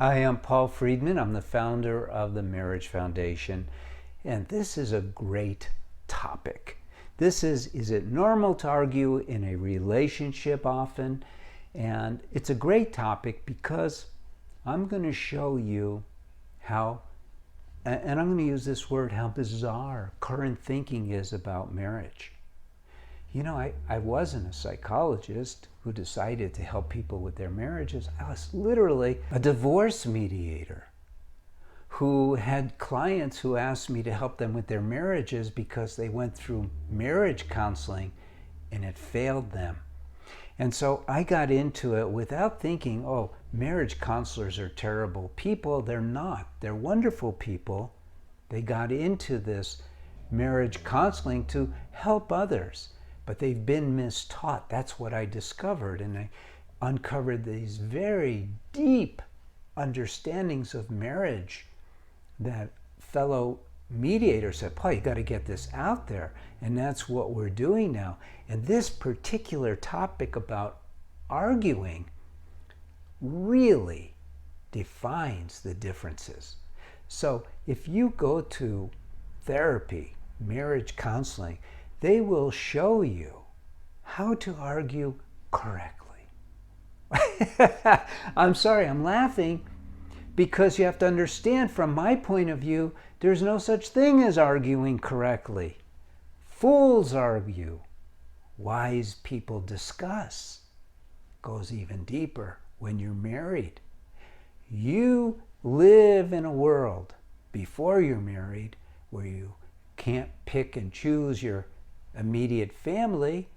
Hi, I'm Paul Friedman. I'm the founder of the Marriage Foundation, and this is a great topic. Is it normal to argue in a relationship often? And it's a great topic because I'm going to show you how, and I'm going to use this word, how bizarre current thinking is about marriage. You know, I wasn't a psychologist who decided to help people with their marriages. I was literally a divorce mediator who had clients who asked me to help them with their marriages because they went through marriage counseling and it failed them. And so I got into it without thinking, oh, marriage counselors are terrible people. They're not. They're wonderful people. They got into this marriage counseling to help others. But they've been mistaught. That's what I discovered. And I uncovered these very deep understandings of marriage that fellow mediators said, Paul, you got to get this out there. And that's what we're doing now. And this particular topic about arguing really defines the differences. So if you go to therapy, marriage counseling, they will show you how to argue correctly. I'm sorry, I'm laughing because you have to understand from my point of view, there's no such thing as arguing correctly. Fools argue. Wise people discuss. Goes even deeper when you're married. You live in a world before you're married where you can't pick and choose your immediate family,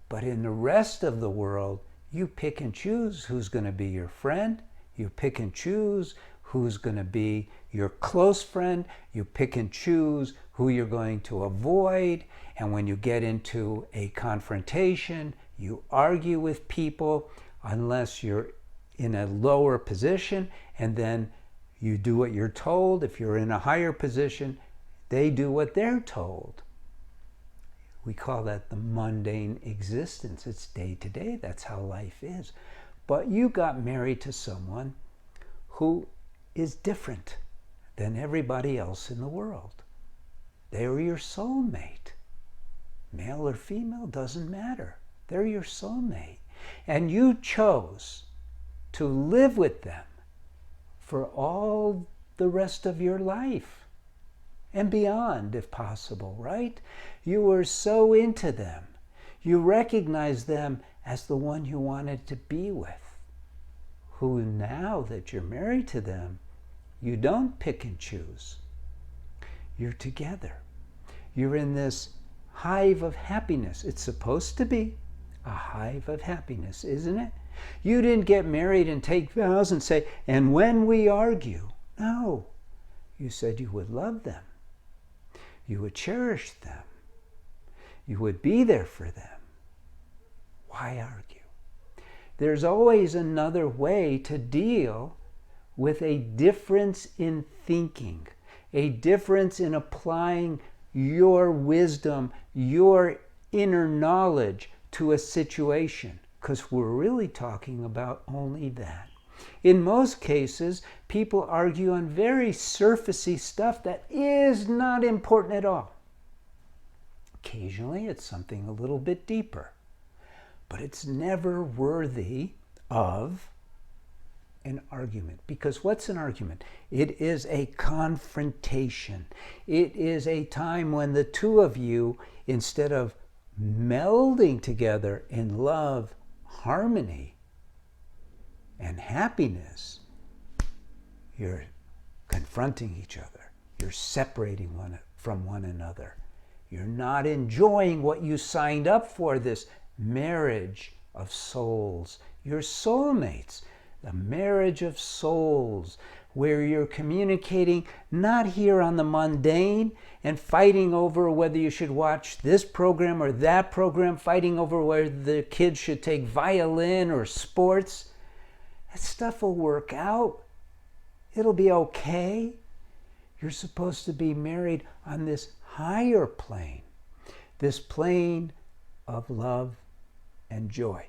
but in the rest of the world, you pick and choose who's going to be your friend. You pick and choose who's going to be your close friend. You pick and choose who you're going to avoid. And when you get into a confrontation, you argue with people unless you're in a lower position, and then you do what you're told. If you're in a higher position, they do what they're told. We call that the mundane existence. It's day to day. That's how life is. But you got married to someone who is different than everybody else in the world. They're your soulmate. Male or female, doesn't matter. They're your soulmate. And you chose to live with them for all the rest of your life. And beyond, if possible, right? You were so into them. You recognized them as the one you wanted to be with. Who now that you're married to them, you don't pick and choose. You're together. You're in this hive of happiness. It's supposed to be a hive of happiness, isn't it? You didn't get married and take vows and say, and when we argue. No. You said you would love them. You would cherish them. You would be there for them. Why argue? There's always another way to deal with a difference in thinking, a difference in applying your wisdom, your inner knowledge to a situation, because we're really talking about only that. In most cases, people argue on very surfacey stuff that is not important at all. Occasionally, it's something a little bit deeper, but it's never worthy of an argument. Because what's an argument? It is a confrontation. It is a time when the two of you, instead of melding together in love, harmony, and happiness, you're confronting each other. You're separating one from one another. You're not enjoying what you signed up for, this marriage of souls. You're soulmates, the marriage of souls, where you're communicating not here on the mundane and fighting over whether you should watch this program or that program, fighting over whether the kids should take violin or sports. That stuff will work out. It'll be okay. You're supposed to be married on this higher plane, this plane of love and joy.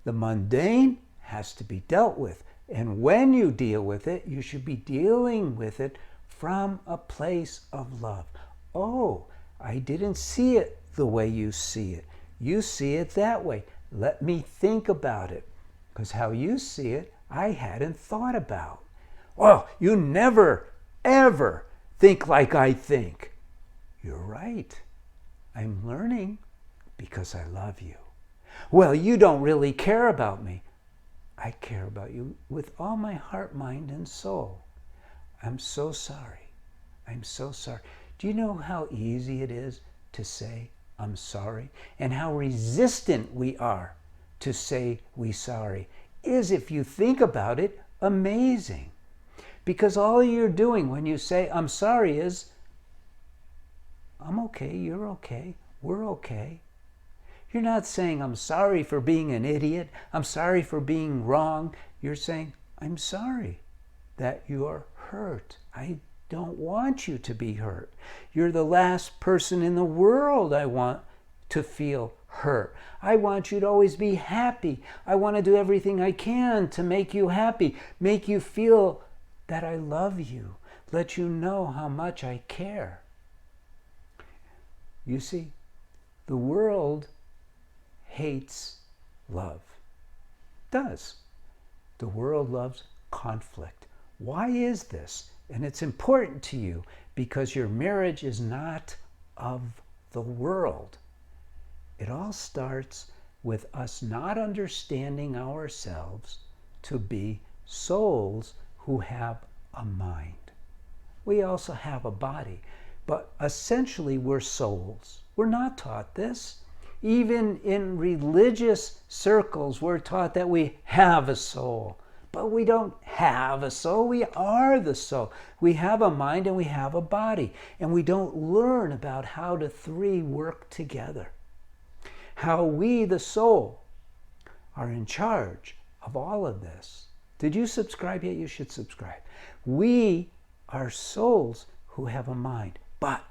The mundane has to be dealt with. And when you deal with it, you should be dealing with it from a place of love. Oh, I didn't see it the way you see it. You see it that way. Let me think about it. Because how you see it, I hadn't thought about. Well, you never, ever think like I think. You're right. I'm learning because I love you. Well, you don't really care about me. I care about you with all my heart, mind, and soul. I'm so sorry. I'm so sorry. Do you know how easy it is to say, I'm sorry? And how resistant we are to say we sorry is, if you think about it, amazing. Because all you're doing when you say, I'm sorry, is, I'm okay, you're okay, we're okay. You're not saying, I'm sorry for being an idiot, I'm sorry for being wrong. You're saying, I'm sorry that you're hurt. I don't want you to be hurt. You're the last person in the world I want to feel hurt. I want you to always be happy. I want to do everything I can to make you happy, make you feel that I love you, let you know how much I care. You see, the world hates love. It does. The world loves conflict. Why is this? And it's important to you because your marriage is not of the world. It all starts with us not understanding ourselves to be souls who have a mind. We also have a body, but essentially we're souls. We're not taught this. Even in religious circles, we're taught that we have a soul. But we don't have a soul. We are the soul. We have a mind and we have a body. And we don't learn about how the three work together. How we, the soul, are in charge of all of this. Did you subscribe yet? You should subscribe. We are souls who have a mind. But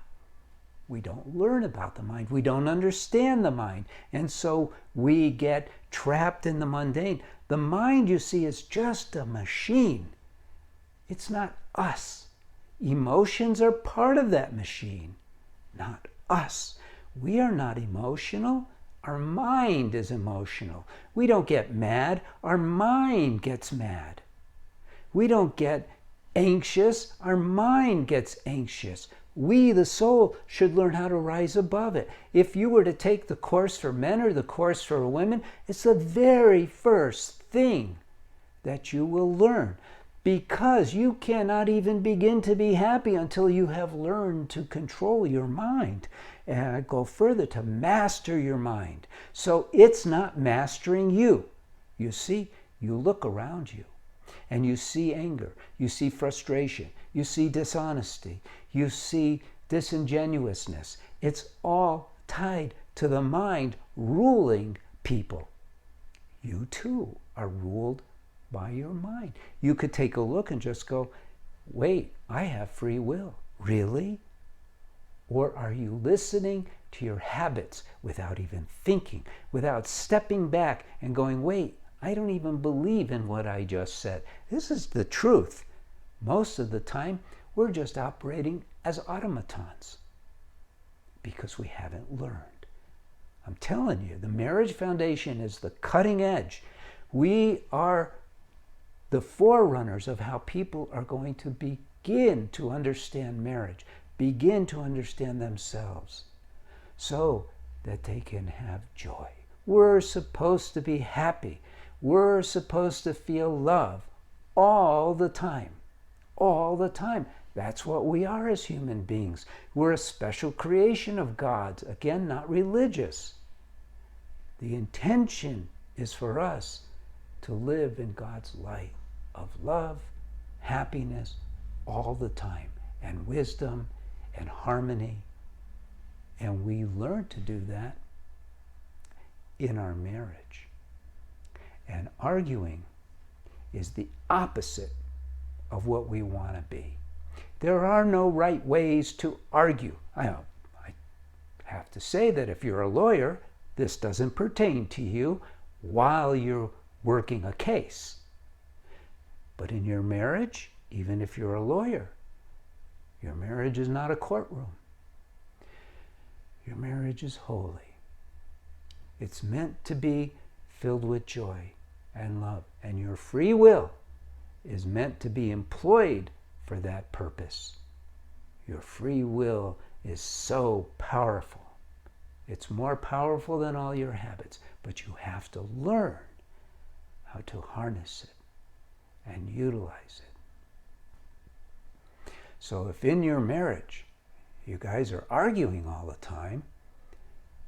we don't learn about the mind. We don't understand the mind. And so we get trapped in the mundane. The mind, you see, is just a machine. It's not us. Emotions are part of that machine, not us. We are not emotional. Our mind is emotional. We don't get mad. Our mind gets mad. We don't get anxious. Our mind gets anxious. We, the soul, should learn how to rise above it. If you were to take the course for men or the course for women, it's the very first thing that you will learn, because you cannot even begin to be happy until you have learned to control your mind. And I go further, to master your mind. So it's not mastering you. You see, you look around you and you see anger, you see frustration, you see dishonesty, you see disingenuousness. It's all tied to the mind ruling people. You too are ruled by your mind. You could take a look and just go, wait, I have free will. Really? Or are you listening to your habits without even thinking, without stepping back and going, wait, I don't even believe in what I just said. This is the truth. Most of the time, we're just operating as automatons because we haven't learned. I'm telling you, the marriage foundation is the cutting edge. We are the forerunners of how people are going to begin to understand marriage, begin to understand themselves, so that they can have joy. We're supposed to be happy. We're supposed to feel love all the time. All the time. That's what we are as human beings. We're a special creation of God's. Again, not religious. The intention is for us to live in God's light of love, happiness, all the time, and wisdom and harmony. And we learn to do that in our marriage. And arguing is the opposite of what we want to be. There are no right ways to argue. I have to say that if you're a lawyer, this doesn't pertain to you while you're working a case. But in your marriage, even if you're a lawyer, your marriage is not a courtroom. Your marriage is holy. It's meant to be filled with joy and love. And your free will is meant to be employed for that purpose. Your free will is so powerful. It's more powerful than all your habits, but you have to learn how to harness it and utilize it. So if in your marriage you guys are arguing all the time,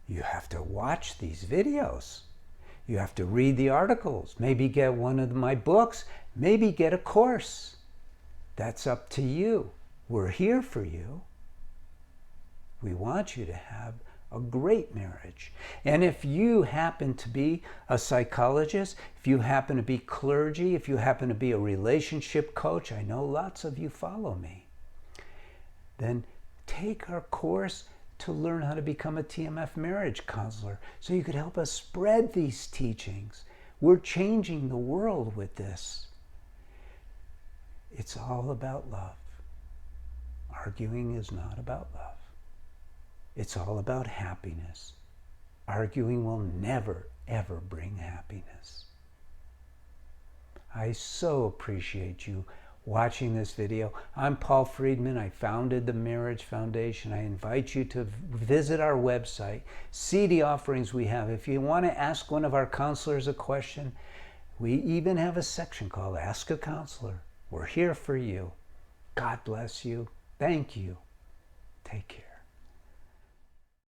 you have to watch these videos. You have to read the articles, maybe get one of my books, maybe get a course. That's up to you. We're here for you. We want you to have a great marriage. And if you happen to be a psychologist, if you happen to be clergy, if you happen to be a relationship coach, I know lots of you follow me, then take our course to learn how to become a TMF marriage counselor so you could help us spread these teachings. We're changing the world with this. It's all about love. Arguing is not about love. It's all about happiness. Arguing will never, ever bring happiness. I so appreciate you watching this video. I'm Paul Friedman. I founded the Marriage Foundation. I invite you to visit our website, see the offerings we have. If you want to ask one of our counselors a question, we even have a section called Ask a Counselor. We're here for you. God bless you. Thank you. Take care.